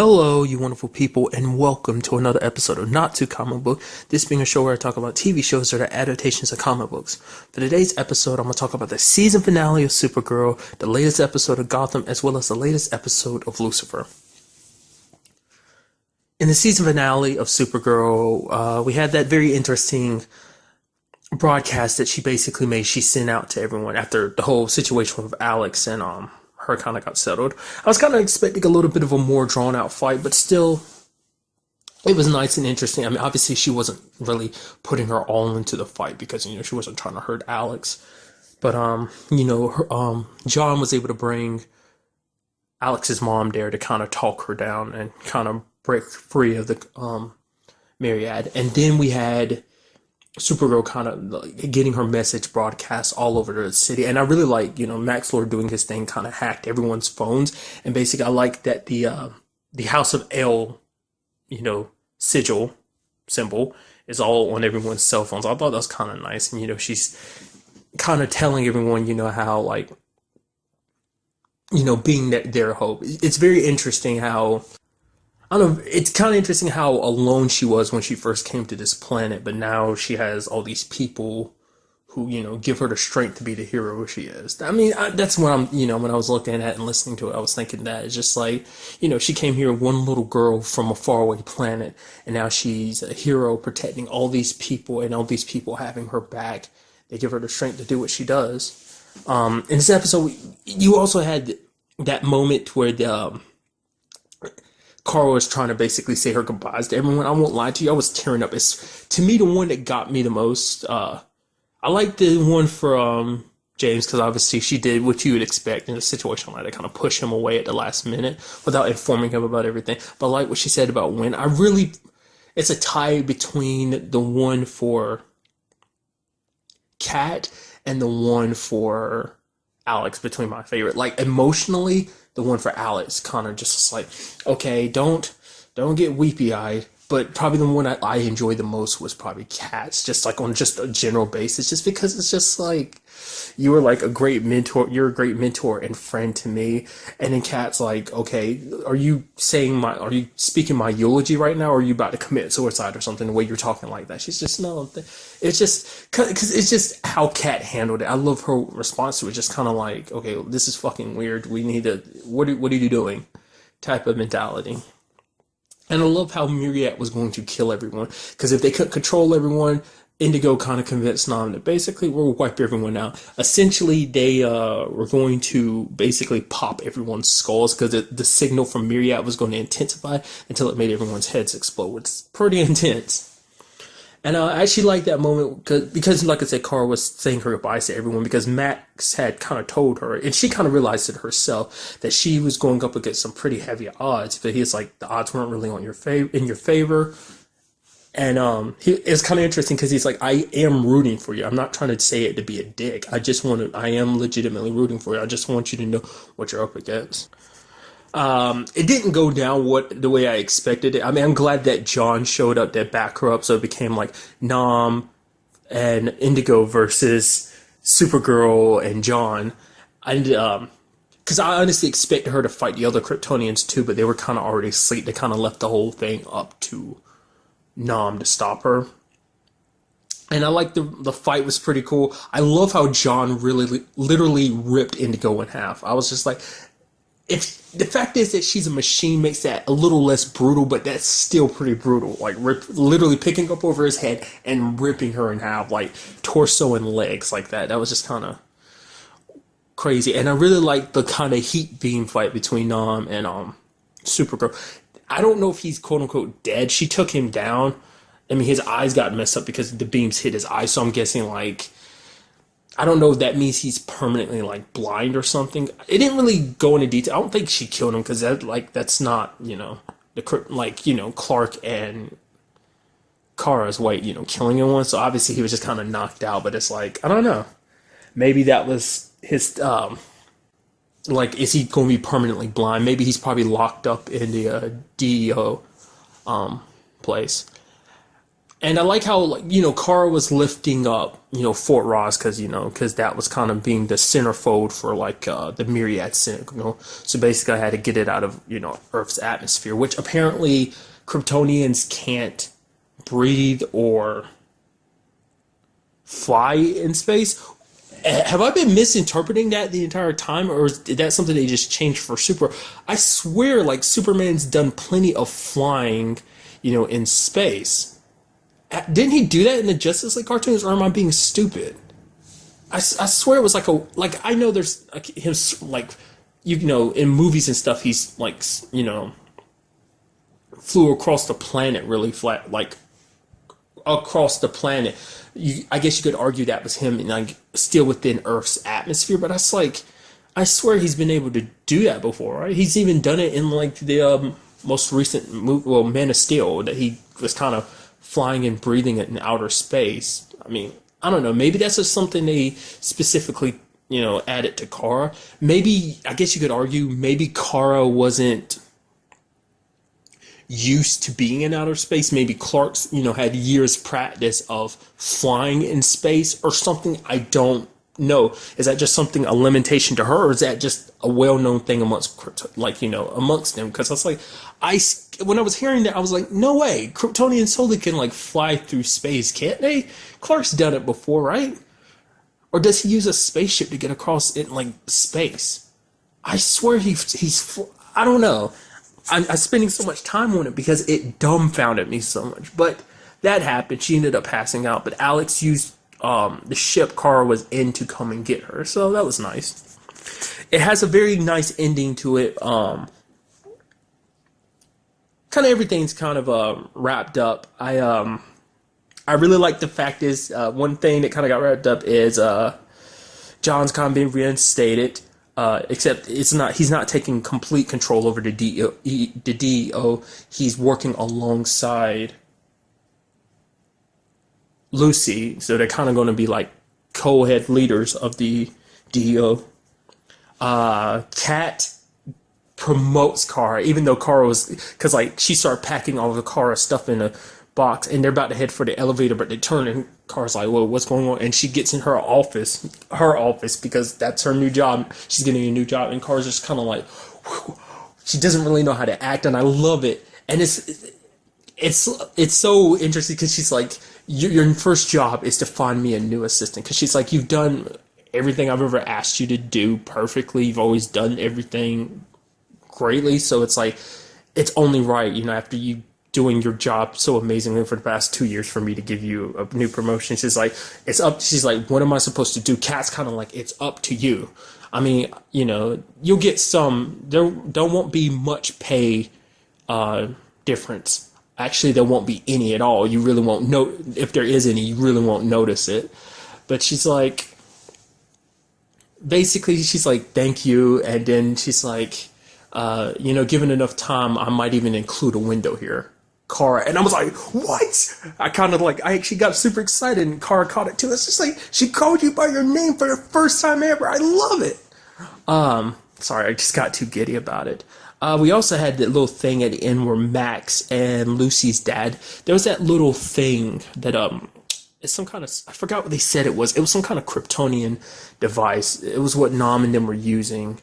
Hello, you wonderful people, and welcome to another episode of Not Too Comic Book. This being a show where I talk about TV shows that are adaptations of comic books. For today's episode, I'm going to talk about the season finale of Supergirl, the latest episode of Gotham, as well as the latest episode of Lucifer. In the season finale of Supergirl, we had that very interesting broadcast that she basically made. She sent out to everyone after the whole situation with Alex and her kind of got settled. I was kind of expecting a little bit of a more drawn out fight, but still, it was nice and interesting. I mean, obviously she wasn't really putting her all into the fight because, she wasn't trying to hurt Alex. But, John was able to bring Alex's mom there to kind of talk her down and kind of break free of the, Myriad. And then we had Supergirl kind of getting her message broadcast all over the city. And I really like, Max Lord doing his thing, kind of hacked everyone's phones. And basically, I like that the House of L, sigil symbol is all on everyone's cell phones. I thought that was kind of nice. And, she's kind of telling everyone, how, being their hope. It's very interesting how, I don't know, it's kind of interesting how alone she was when she first came to this planet, but now she has all these people who, give her the strength to be the hero she is. I mean, that's what I'm, when I was looking at and listening to it, I was thinking that it's just like, she came here, one little girl from a faraway planet, and now she's a hero protecting all these people, and all these people having her back. They give her the strength to do what she does. In this episode, you also had that moment where Carl was trying to basically say her goodbyes to everyone. I won't lie to you, I was tearing up. It's, to me, the one that got me the most. I like the one for James, because obviously she did what you would expect in a situation like that, kind of push him away at the last minute without informing him about everything. But I like what she said about Win. It's a tie between the one for Kat and the one for Alex between my favorite. Like, emotionally, the one for Alex kind of just like, okay, don't get weepy-eyed, but probably the one I enjoyed the most was probably Kat's, just like on just a general basis, just because it's just like, you were like a great mentor, you're a great mentor and friend to me, and then Kat's like, okay, are you speaking my eulogy right now, or are you about to commit suicide or something, the way you're talking like that? She's just, no, it's just, because it's just how Kat handled it. I love her response to it, just kind of like, okay, this is fucking weird, we need to, what are you doing, type of mentality. And I love how Myriad was going to kill everyone, because if they couldn't control everyone, Indigo kind of convinced Nam that basically we'll wipe everyone out. Essentially, they were going to basically pop everyone's skulls, because the signal from Myriad was going to intensify until it made everyone's heads explode. It's pretty intense. And I actually like that moment because, like I said, Carl was saying her goodbyes to everyone, because Max had kind of told her, and she kind of realized it herself, that she was going up against some pretty heavy odds. But he's like, the odds weren't really in your favor. And it's kind of interesting, because he's like, I am rooting for you. I'm not trying to say it to be a dick. I am legitimately rooting for you. I just want you to know what you're up against. It didn't go down the way I expected it. I mean, I'm glad that John showed up to back her up, so it became like Nam and Indigo versus Supergirl and John. And because I honestly expected her to fight the other Kryptonians too, but they were kind of already asleep. They kind of left the whole thing up to Nam to stop her. And I like the fight was pretty cool. I love how John really literally ripped Indigo in half. I was just like, if the fact is that she's a machine makes that a little less brutal, but that's still pretty brutal. Like, literally picking up over his head and ripping her in half, like torso and legs like that. That was just kind of crazy. And I really like the kind of heat beam fight between Nam and Supergirl. I don't know if he's quote unquote dead. She took him down. I mean, his eyes got messed up because the beams hit his eyes. So I'm guessing, like, I don't know if that means he's permanently, like, blind or something. It didn't really go into detail. I don't think she killed him, because that's not, Clark and Kara's way, killing him once. So obviously he was just kind of knocked out. But it's like, I don't know. Maybe that was his, is he going to be permanently blind? Maybe he's probably locked up in the DEO place. And I like how, like, Kara was lifting up, Fort Ross because that was kind of being the centerfold for like the Myriad signal. So basically, I had to get it out of Earth's atmosphere, which apparently Kryptonians can't breathe or fly in space. Have I been misinterpreting that the entire time, or is that something they just changed for Super? I swear, like Superman's done plenty of flying, in space. Didn't he do that in the Justice League cartoons, or am I being stupid? I swear it was like I know there's like him like in movies and stuff he's like flew across the planet really flat, like across the planet. I guess you could argue that was him, and like still within Earth's atmosphere. But that's like, I swear he's been able to do that before, right? He's even done it in like the most recent movie, well, Man of Steel, that he was kind of flying and breathing it in outer space. I mean, I don't know. Maybe that's just something they specifically, added to Kara. Maybe, I guess you could argue, maybe Kara wasn't used to being in outer space. Maybe Clark's, had years practice of flying in space or something. I don't know. Is that just something, a limitation to her, or is that just a well-known thing amongst, like, amongst them? Because I was like, when I was hearing that, I was like, no way. Kryptonians totally can, like, fly through space, can't they? Clark's done it before, right? Or does he use a spaceship to get across in, like, space? I swear I don't know. I'm spending so much time on it because it dumbfounded me so much. But that happened. She ended up passing out. But Alex used the ship Kara was in to come and get her. So that was nice. It has a very nice ending to it. Kind of everything's kind of wrapped up. I really like the fact is one thing that kind of got wrapped up is John's kind of being reinstated. Except he's not taking complete control over the DEO. He's working alongside Lucy, so they're kind of going to be like co-head leaders of the DEO. Kat promotes Kara, even though Kara was, because like she started packing all of the Kara stuff in a box, and they're about to head for the elevator, but they turn and Kara's like, "Whoa, what's going on?" And she gets in her office because that's her new job. She's getting a new job, and Kara's just kind of like, whew. She doesn't really know how to act, and I love it. And it's so interesting because she's like, your first job is to find me a new assistant, because she's like, you've done everything I've ever asked you to do perfectly. You've always done everything greatly, so it's like, it's only right, after you doing your job so amazingly for the past 2 years, for me to give you a new promotion. She's like, she's like, what am I supposed to do? Kat's kind of like, it's up to you. I mean, you'll get there won't be much pay difference. Actually, there won't be any at all. You really won't know, if there is any, you really won't notice it. But she's like, basically, she's like, thank you. And then she's like, given enough time, I might even include a window here. Kara, and I was like, what? I actually got super excited, and Kara caught it too. It's just like, she called you by your name for the first time ever. I love it. Sorry, I just got too giddy about it. We also had that little thing at the end where Max and Lucy's dad, there was that little thing that, it's some kind of, I forgot what they said it was. It was some kind of Kryptonian device. It was what Nam and them were using.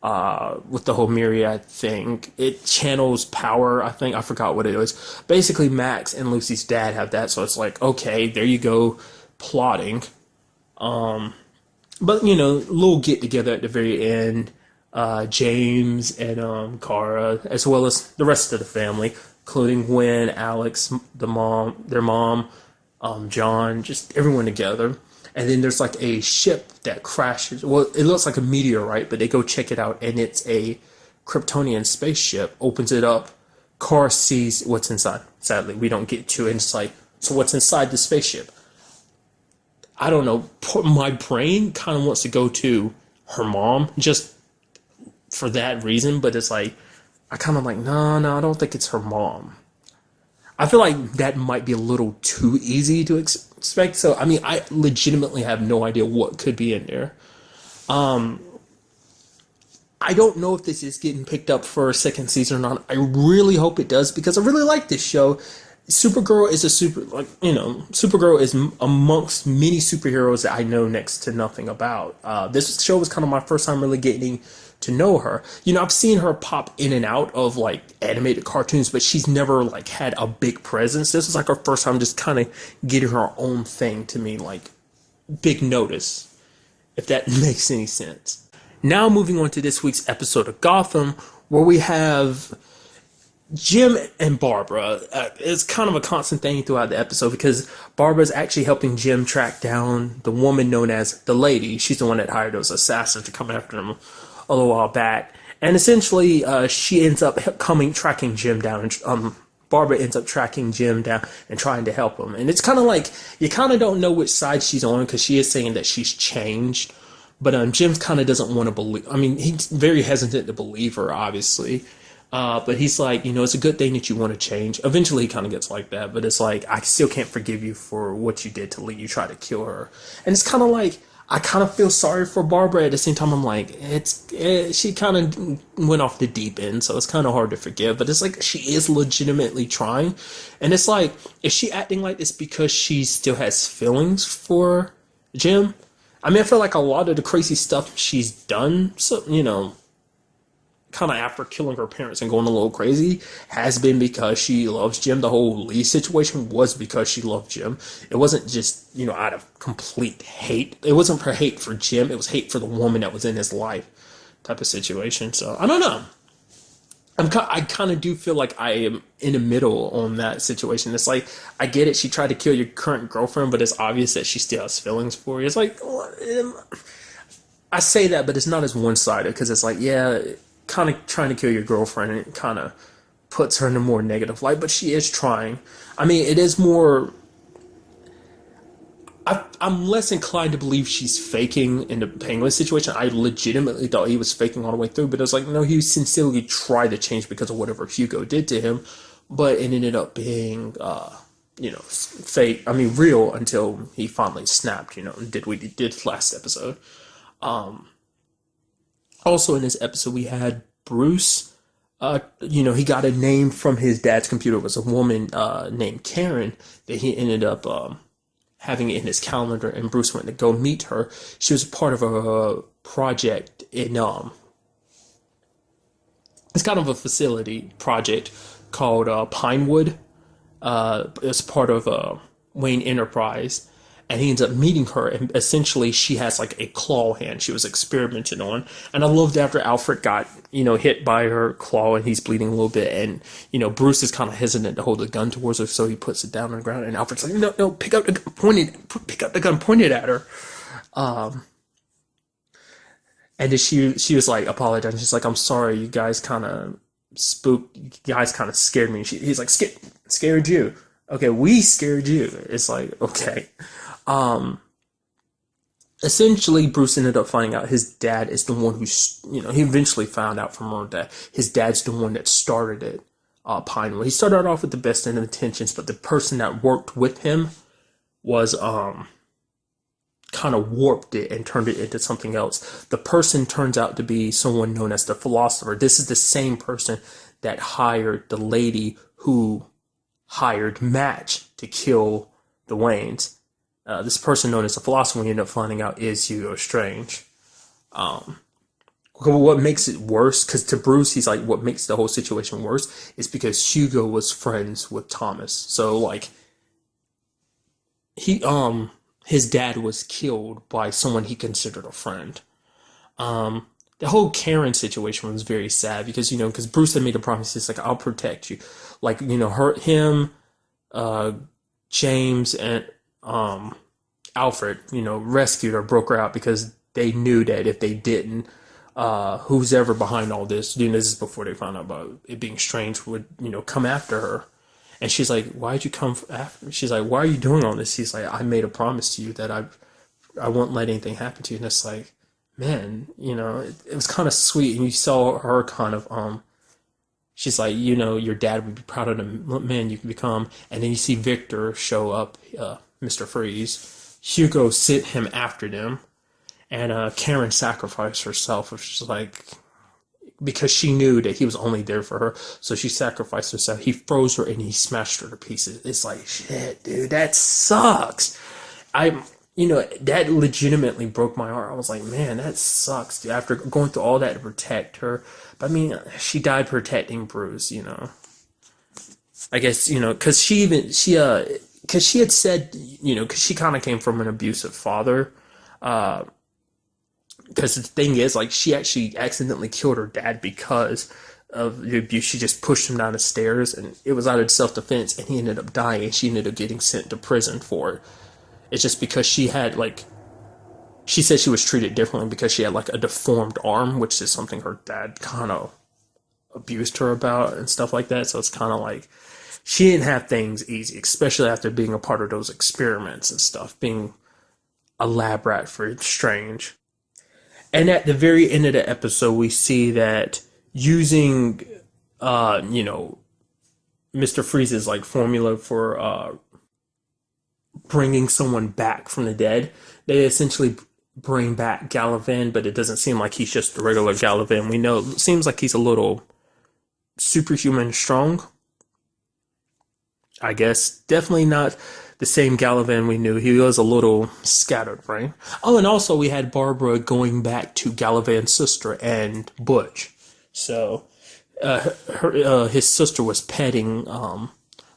With the whole Myriad thing, it channels power, I think. I forgot what it was. Basically, Max and Lucy's dad have that, so it's like, okay, there you go, plotting. But little get together at the very end. James and Kara, as well as the rest of the family, including Gwen, Alex, their mom, John, just everyone together. And then there's like a ship that crashes. Well, it looks like a meteorite, but they go check it out, and it's a Kryptonian spaceship. Opens it up. Kara sees what's inside. Sadly, we don't get to it. And it's like, so what's inside the spaceship? I don't know. My brain kind of wants to go to her mom, just for that reason. But it's like, I kind of like, no, I don't think it's her mom. I feel like that might be a little too easy to expect. So, I mean, I legitimately have no idea what could be in there. I don't know if this is getting picked up for a second season or not. I really hope it does, because I really like this show. Supergirl is a Supergirl is amongst many superheroes that I know next to nothing about. This show was kind of my first time really getting to know her. I've seen her pop in and out of like animated cartoons, but she's never like had a big presence. This was like her first time just kind of getting her own thing to me, like big notice, if that makes any sense. Now moving on to this week's episode of Gotham, where we have Jim and Barbara. It's kind of a constant thing throughout the episode because Barbara's actually helping Jim track down the woman known as the Lady. She's the one that hired those assassins to come after him a little while back. And essentially, she ends up tracking Jim down. And Barbara ends up tracking Jim down and trying to help him. And it's kind of like, you kind of don't know which side she's on because she is saying that she's changed. But Jim kind of doesn't want to believe. I mean, he's very hesitant to believe her, obviously. But he's like, it's a good thing that you want to change. Eventually, he kind of gets like that. But it's like, I still can't forgive you for what you did to Lee. You tried to kill her. And it's kind of like, I kind of feel sorry for Barbara. At the same time, I'm like, she kind of went off the deep end. So it's kind of hard to forgive. But it's like, she is legitimately trying. And it's like, is she acting like this because she still has feelings for Jim? I mean, I feel like a lot of the crazy stuff she's done, so, kind of after killing her parents and going a little crazy, has been because she loves Jim. The whole Lee situation was because she loved Jim. It wasn't just, out of complete hate. It wasn't for hate for Jim. It was hate for the woman that was in his life type of situation. So, I don't know. I kind of do feel like I am in the middle on that situation. It's like, I get it. She tried to kill your current girlfriend, but it's obvious that she still has feelings for you. It's like, I say that, but it's not as one-sided because it's like, yeah, kind of trying to kill your girlfriend, and it kind of puts her in a more negative light, but she is trying. I mean, it is more, I'm less inclined to believe she's faking in the Penguin situation. I legitimately thought he was faking all the way through, but it was like, no, he sincerely tried to change because of whatever Hugo did to him, but it ended up being, fake, real until he finally snapped, and did what he did last episode. Also in this episode, we had Bruce. He got a name from his dad's computer. It was a woman named Karen that he ended up having it in his calendar, and Bruce went to go meet her. She was a part of a project in it's kind of a facility project called Pinewood. It's part of Wayne Enterprise. And he ends up meeting her, and essentially she has like a claw hand she was experimenting on. And I loved after Alfred got, hit by her claw and he's bleeding a little bit, and, Bruce is kind of hesitant to hold the gun towards her, so he puts it down on the ground, and Alfred's like, no, pick up the gun pointed at her. And then she was like apologizing. She's like, I'm sorry, you guys kind of spooked, you guys kind of scared me. He's like, scared you. Okay, we scared you. It's like, okay. Essentially, Bruce ended up finding out his dad is the one who, he eventually found out from her that his dad's the one that started it, Pinewood. He started off with the best intentions, but the person that worked with him was, kind of warped it and turned it into something else. The person turns out to be someone known as the Philosopher. This is the same person that hired the lady who hired Match to kill the Waynes. This person known as the Philosopher, we end up finding out, is Hugo Strange. What makes it worse, because to Bruce, he's like, what makes the whole situation worse is because Hugo was friends with Thomas. So, like, his dad was killed by someone he considered a friend. The whole Karen situation was very sad because, because Bruce had made a promise. He's like, I'll protect you. Like, him, James, and Alfred, rescued her, broke her out because they knew that if they didn't, who's ever behind all this, this is before they found out about it being strange, would, come after her. And she's like, why'd you come after me? She's like, why are you doing all this? He's like, I made a promise to you that I won't let anything happen to you. And it's like, man, it was kind of sweet. And you saw her kind of, she's like, your dad would be proud of the man you can become. And then you see Victor show up, Mr. Freeze. Hugo sent him after them. And Karen sacrificed herself, which is like, because she knew that he was only there for her. So she sacrificed herself. He froze her and he smashed her to pieces. It's like, shit, dude, that sucks. That legitimately broke my heart. I was like, man, that sucks, dude. After going through all that to protect her. But I mean, she died protecting Bruce, I guess, because because she had said, because she kind of came from an abusive father. Because the thing is, like, she actually accidentally killed her dad because of the abuse. She just pushed him down the stairs, and it was out of self-defense, and he ended up dying, and she ended up getting sent to prison for it. It's just because she had, like, she said she was treated differently because she had, like, a deformed arm, which is something her dad kind of abused her about and stuff like that. So it's kind of like, she didn't have things easy, especially after being a part of those experiments and stuff, being a lab rat for Strange. And at the very end of the episode, we see that using, Mr. Freeze's, like, formula for, bringing someone back from the dead, they essentially bring back Galavan, but it doesn't seem like he's just a regular Galavan. We know, it seems like he's a little superhuman strong, I guess. Definitely not the same Galavan we knew. He was a little scattered, right? Oh, and also we had Barbara going back to Galavan's sister and Butch. So his sister was petting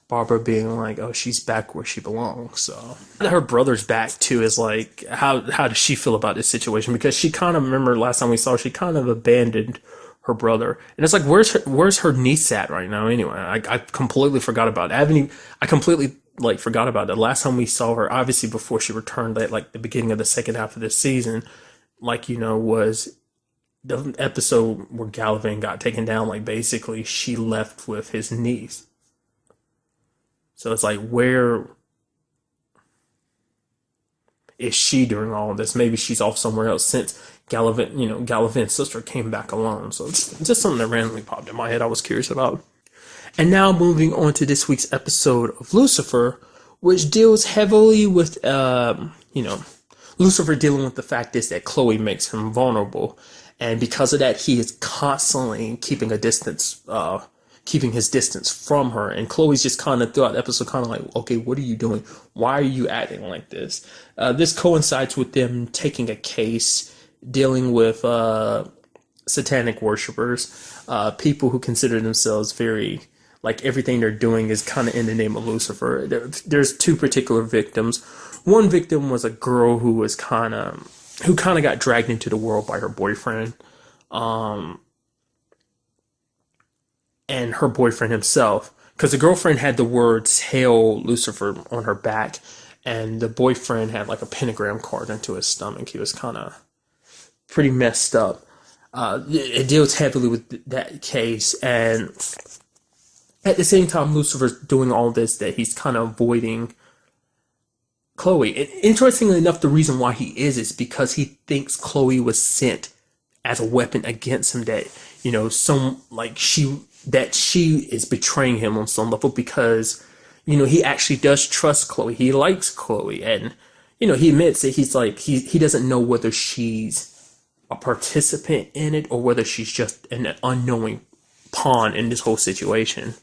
Barbara, being like, "Oh, she's back where she belongs." So her brother's back too. Is like, how does she feel about this situation? Because she kind of, remember last time we saw her, she kind of abandoned her brother, and it's like, where's her niece at right now? Anyway, I completely forgot about it. I completely forgot about it. The last time we saw her, obviously before she returned at like the beginning of the second half of this season, was the episode where Galavan got taken down. Like, basically she left with his niece. So it's like, where is she during all of this? Maybe she's off somewhere else since Galavan's sister came back alone. So it's just something that randomly popped in my head I was curious about. And now moving on to this week's episode of Lucifer, which deals heavily with, Lucifer dealing with the fact is that Chloe makes him vulnerable. And because of that, he is constantly keeping his distance from her. And Chloe's just kind of throughout the episode kind of like, okay, what are you doing? Why are you acting like this? This coincides with them taking a case dealing with satanic worshipers, people who consider themselves very, like, everything they're doing is kind of in the name of Lucifer. There's two particular victims. One victim was a girl who kind of got dragged into the world by her boyfriend. And her boyfriend himself, because the girlfriend had the words "Hail Lucifer" on her back, and the boyfriend had like a pentagram carved into his stomach. He was kind of pretty messed up. It deals heavily with that case, and at the same time, Lucifer's doing all this, that he's kind of avoiding Chloe. And interestingly enough, the reason why he is because he thinks Chloe was sent as a weapon against him, that she is betraying him on some level, because he actually does trust Chloe. He likes Chloe, and he admits that he doesn't know whether she's a participant in it or whether she's just an unknowing pawn in this whole situation.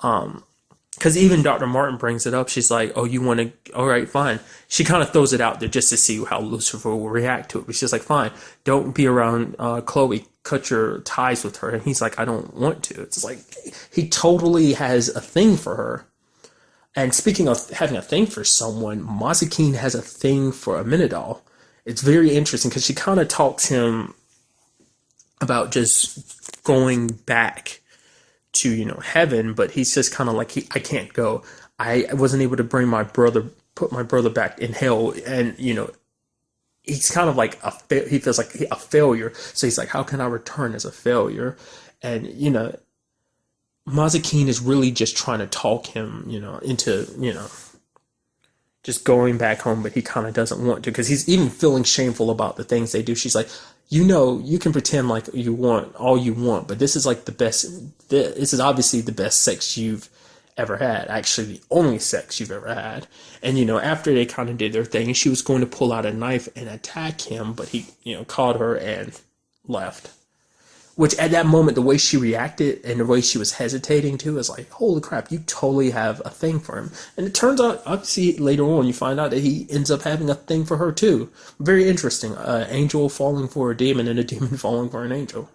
Because even Dr. Martin brings it up. She's like, "Oh, you want to? All right, fine." She kind of throws it out there just to see how Lucifer will react to it. But she's like, "Fine, don't be around Chloe. Cut your ties with her." And he's like, "I don't want to." It's like, he totally has a thing for her. And speaking of having a thing for someone, Mazikeen has a thing for Amenadal. It's very interesting because she kind of talks him about just going back to heaven, but he's just kind of like, I can't go. I wasn't able to put my brother back in hell, and he's kind of like he feels like a failure. So he's like, how can I return as a failure? And Mazikeen is really just trying to talk him into just going back home, but he kind of doesn't want to, because he's even feeling shameful about the things they do. She's like, you can pretend like you want all you want, but this is like the best. This is obviously the best sex you've ever had. Actually, the only sex you've ever had. And after they kind of did their thing, she was going to pull out a knife and attack him, but he caught her and left. Which at that moment, the way she reacted and the way she was hesitating too is like, holy crap, you totally have a thing for him. And it turns out, obviously, later on, you find out that he ends up having a thing for her too. Very interesting. Angel falling for a demon and a demon falling for an angel.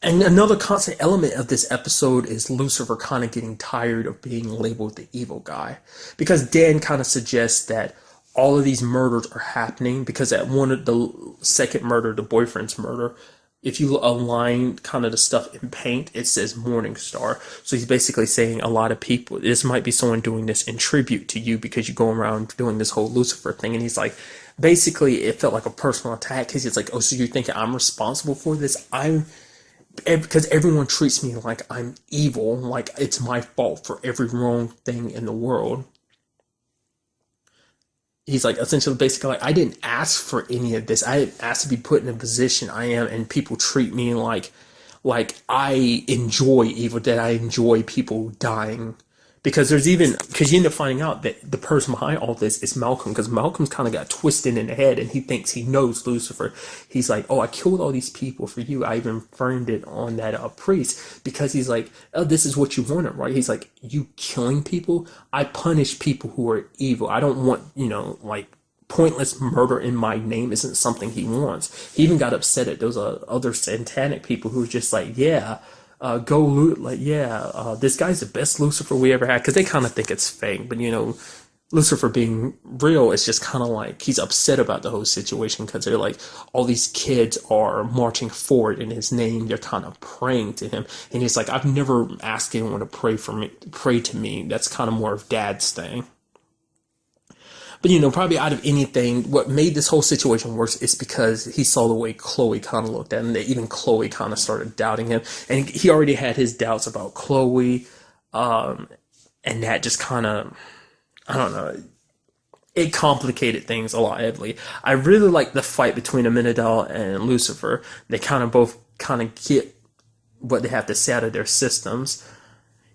And another constant element of this episode is Lucifer kind of getting tired of being labeled the evil guy. Because Dan kind of suggests that all of these murders are happening because at one of the second murder, the boyfriend's murder, if you align kind of the stuff in paint, it says Morning Star. So he's basically saying a lot of people, this might be someone doing this in tribute to you because you go around doing this whole Lucifer thing. And he's like, basically, it felt like a personal attack because he's like, oh, so you're thinking I'm responsible for this? Because everyone treats me like I'm evil, like it's my fault for every wrong thing in the world. He's like, essentially, basically, like, I didn't ask for any of this. I didn't ask to be put in a position I am, and people treat me like I enjoy evil, that I enjoy people dying. Because because you end up finding out that the person behind all this is Malcolm, because Malcolm's kind of got twisted in the head, and he thinks he knows Lucifer. He's like, oh, I killed all these people for you. I even framed it on that priest, because he's like, oh, this is what you wanted, right? He's like, you killing people? I punish people who are evil. I don't want, like, pointless murder in my name isn't something he wants. He even got upset at those other satanic people who were just like, yeah, this guy's the best Lucifer we ever had, because they kind of think it's fake, but Lucifer being real is just kind of like he's upset about the whole situation because they're like, all these kids are marching forward in his name, they're kind of praying to him, and he's like, I've never asked anyone to pray to me. That's kind of more of Dad's thing. But, probably out of anything, what made this whole situation worse is because he saw the way Chloe kind of looked at him. That even Chloe kind of started doubting him. And he already had his doubts about Chloe. And that just kind of, I don't know, it complicated things a lot heavily. I really like the fight between Amenadal and Lucifer. They both get what they have to say out of their systems.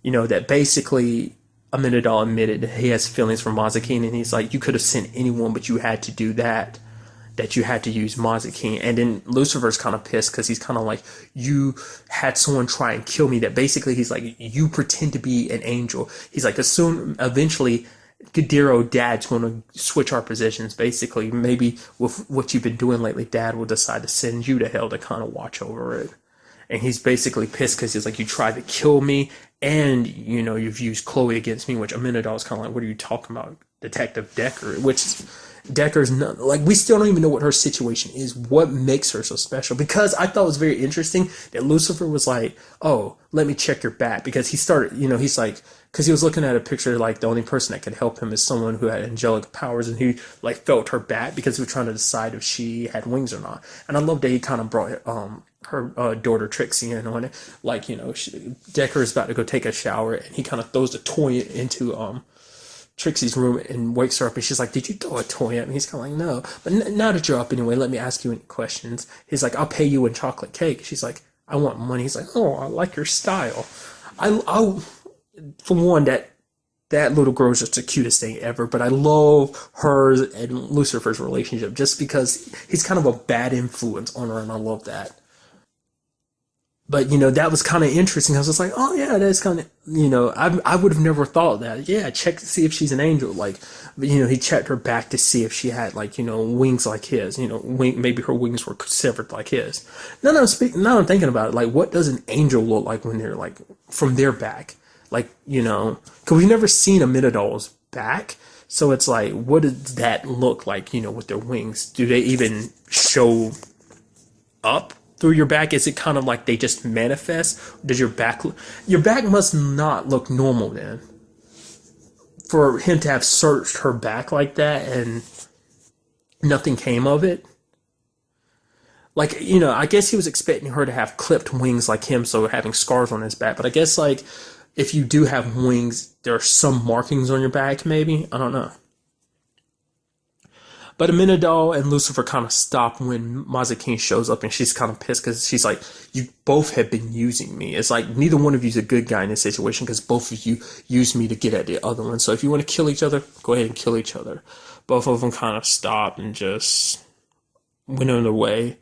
That basically Amenadal admitted that he has feelings for Mazikeen, and he's like, you could have sent anyone, but you had to do that you had to use Mazikeen. And then Lucifer's kind of pissed because he's kind of like, you had someone try and kill me, that basically he's like, you pretend to be an angel. He's like, eventually, Gadiro, Dad's going to switch our positions. Basically, maybe with what you've been doing lately, Dad will decide to send you to hell to kind of watch over it. And he's basically pissed because he's like, you tried to kill me, and, you've used Chloe against me, which Amenadal is kind of like, what are you talking about, Detective Decker? Which Decker's not, like, we still don't even know what her situation is, what makes her so special. Because I thought it was very interesting that Lucifer was like, oh, let me check your back. Because he started, he's like, because he was looking at a picture, like, the only person that could help him is someone who had angelic powers, and he, like, felt her back because he was trying to decide if she had wings or not. And I love that he kind of brought her daughter Trixie in on it. Like, Decker is about to go take a shower, and he kind of throws the toy into Trixie's room and wakes her up, and she's like, did you throw a toy at me? He's kind of like, no. But now that you're up anyway, let me ask you any questions. He's like, I'll pay you in chocolate cake. She's like, I want money. He's like, oh, I like your style. I for one, that little girl is just the cutest thing ever, but I love her and Lucifer's relationship just because he's kind of a bad influence on her, and I love that. But, that was kind of interesting. I was just like, oh, yeah, that's kind of, I would have never thought that. Yeah, check to see if she's an angel. Like, he checked her back to see if she had, like, wings like his. Maybe her wings were severed like his. Now I'm thinking about it. Like, what does an angel look like when they're, like, from their back? Like, because we've never seen a Amenadal's back. So it's like, what does that look like, with their wings? Do they even show up through your back? Is it kind of like they just manifest? Does your back must not look normal then, for him to have searched her back like that and nothing came of it. Like, I guess he was expecting her to have clipped wings like him, so having scars on his back. But I guess, like, if you do have wings, there are some markings on your back, maybe. I don't know. But Amenadal and Lucifer kind of stop when Mazikeen shows up, and she's kind of pissed because she's like, you both have been using me. It's like neither one of you is a good guy in this situation because both of you used me to get at the other one. So if you want to kill each other, go ahead and kill each other. Both of them kind of stopped and just went on their way.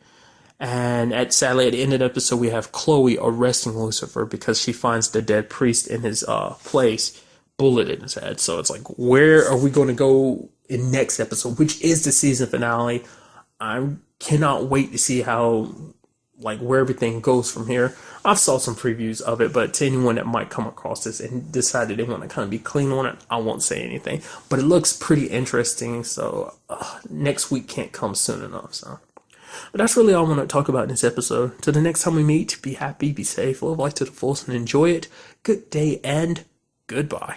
And sadly, at the end of the episode, we have Chloe arresting Lucifer because she finds the dead priest in his place, bullet in his head. So it's like, where are we going to go in next episode, which is the season finale? I cannot wait to see how, like, where everything goes from here. I've saw some previews of it, but to anyone that might come across this and decide that they want to kind of be clean on it, I won't say anything. But it looks pretty interesting, so next week can't come soon enough. So, but that's really all I want to talk about in this episode. Till the next time we meet, be happy, be safe, live life to the fullest, and enjoy it. Good day and goodbye.